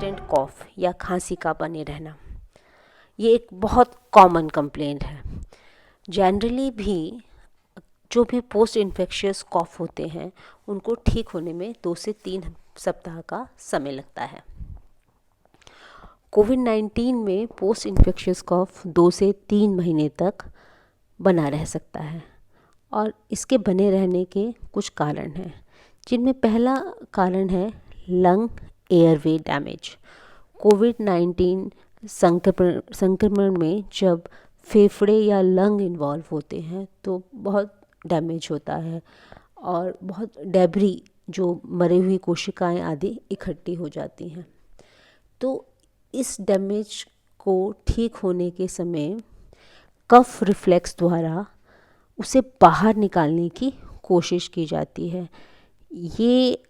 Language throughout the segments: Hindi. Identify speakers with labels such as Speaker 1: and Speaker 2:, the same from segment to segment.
Speaker 1: परसिस्टेंट कॉफ या खांसी का बने रहना, ये एक बहुत कॉमन कंप्लेंट है। जनरली भी जो भी पोस्ट इन्फेक्शियस कॉफ होते हैं उनको ठीक होने में 2 से 3 सप्ताह का समय लगता है। कोविड-19 में पोस्ट इन्फेक्शियस कॉफ 2 से 3 महीने तक बना रह सकता है और इसके बने रहने के कुछ कारण हैं, जिनमें पहला कारण है लंग एयरवे डैमेज। कोविड-19 संक्रमण में जब फेफड़े या लंग इन्वॉल्व होते हैं तो बहुत डैमेज होता है और बहुत डेब्री जो मरी हुई कोशिकाएं आदि इकट्ठी हो जाती हैं। तो इस डैमेज को ठीक होने के समय कफ रिफ्लेक्स द्वारा उसे बाहर निकालने की कोशिश की जाती है। ये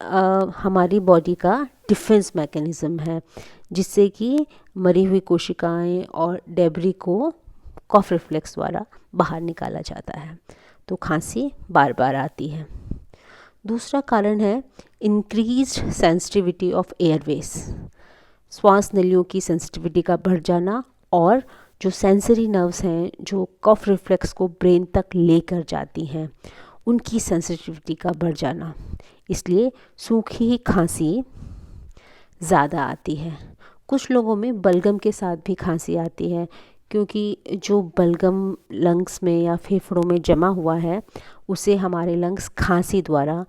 Speaker 1: हमारी बॉडी का डिफेंस मैकेनिज़्म है, जिससे कि मरी हुई कोशिकाएं और डेब्री को कफ रिफ्लेक्स द्वारा बाहर निकाला जाता है। तो खांसी बार बार आती है। दूसरा कारण है इंक्रीज्ड सेंसिटिविटी ऑफ एयरवेज, श्वास नलियों की सेंसिटिविटी का बढ़ जाना और जो सेंसरी नर्व्स हैं जो कफ रिफ्लेक्स को ब्रेन तक लेकर जाती हैं उनकी सेंसिटिविटी का बढ़ जाना, इसलिए सूखी खांसी ज़्यादा आती है। कुछ लोगों में बलगम के साथ भी खांसी आती है, क्योंकि जो बलगम लंग्स में या फेफड़ों में जमा हुआ है उसे हमारे लंग्स खांसी द्वारा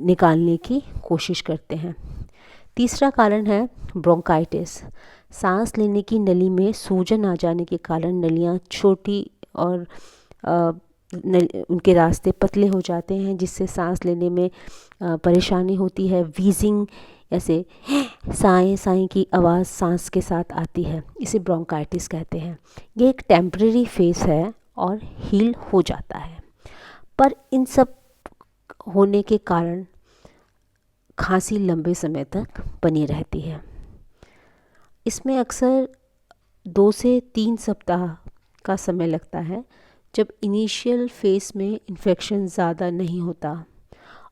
Speaker 1: निकालने की कोशिश करते हैं। तीसरा कारण है ब्रोंकाइटिस, सांस लेने की नली में सूजन आ जाने के कारण नलियाँ छोटी और उनके रास्ते पतले हो जाते हैं, जिससे सांस लेने में परेशानी होती है। वीजिंग ऐसे साए साए की आवाज़ सांस के साथ आती है, इसे ब्रोंकाइटिस कहते हैं। ये एक टेम्परेरी फेस है और हील हो जाता है, पर इन सब होने के कारण खांसी लंबे समय तक बनी रहती है। इसमें अक्सर 2 से 3 सप्ताह का समय लगता है, जब इनिशियल फेस में इन्फेक्शन ज़्यादा नहीं होता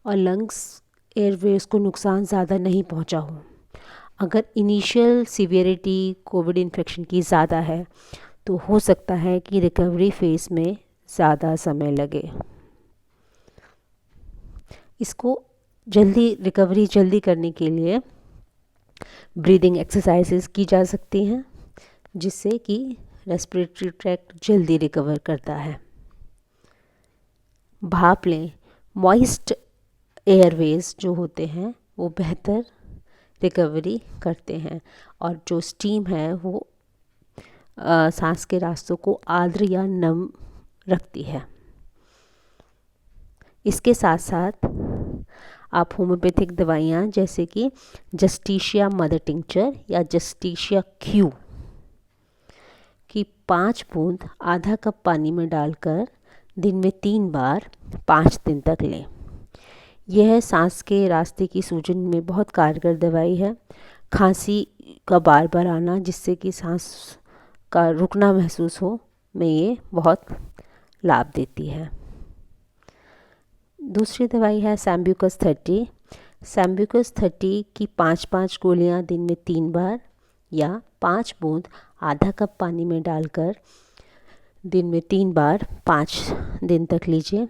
Speaker 1: और लंग्स एयरवेज को नुकसान ज़्यादा नहीं पहुंचा हो। अगर इनिशियल सीवियरिटी कोविड इन्फेक्शन की ज़्यादा है तो हो सकता है कि रिकवरी फेस में ज़्यादा समय लगे। इसको रिकवरी जल्दी करने के लिए ब्रीदिंग एक्सरसाइजेस की जा सकती हैं, जिससे कि रेस्पिरेटरी ट्रैक्ट जल्दी रिकवर करता है। भाप लें, मॉइस्ट एयरवेज जो होते हैं वो बेहतर रिकवरी करते हैं और जो स्टीम है वो सांस के रास्तों को आर्द्र या नम रखती है। इसके साथ साथ आप होम्योपैथिक दवाइयाँ जैसे कि जस्टिशिया मदर टिंक्चर या जस्टिशिया क्यू की 5 बूंद आधा कप पानी में डालकर दिन में 3 बार 5 दिन तक लें। यह सांस के रास्ते की सूजन में बहुत कारगर दवाई है। खांसी का बार बार आना जिससे कि सांस का रुकना महसूस हो में ये बहुत लाभ देती है। दूसरी दवाई है सैम्ब्यूकस 30। सैम्ब्यूकस 30 की 5-5 गोलियां दिन में 3 बार या 5 बूंद आधा कप पानी में डालकर दिन में 3 बार 5 दिन तक लीजिए।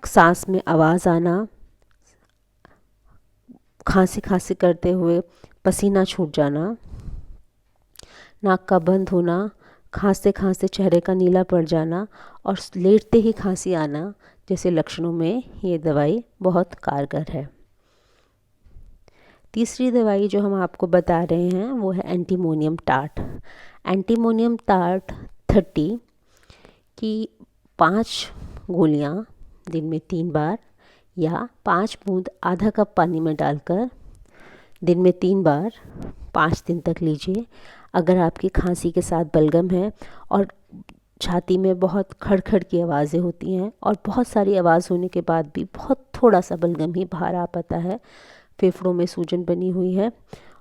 Speaker 1: सांस में आवाज़ आना, खांसी करते हुए पसीना छूट जाना, नाक का बंद होना, खांसते खांसते चेहरे का नीला पड़ जाना और लेटते ही खांसी आना जैसे लक्षणों में ये दवाई बहुत कारगर है। तीसरी दवाई जो हम आपको बता रहे हैं वो है एंटीमोनियम टार्ट। एंटीमोनियम टार्ट 30 की 5 गोलियां दिन में 3 बार या 5 बूंद आधा कप पानी में डालकर दिन में 3 बार 5 दिन तक लीजिए। अगर आपकी खांसी के साथ बलगम है और छाती में बहुत खड़खड़ की आवाज़ें होती हैं और बहुत सारी आवाज़ होने के बाद भी बहुत थोड़ा सा बलगम ही बाहर आ पाता है, फेफड़ों में सूजन बनी हुई है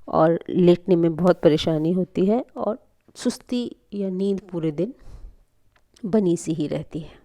Speaker 1: और लेटने में बहुत परेशानी होती है और सुस्ती या नींद पूरे दिन बनी सी ही रहती है।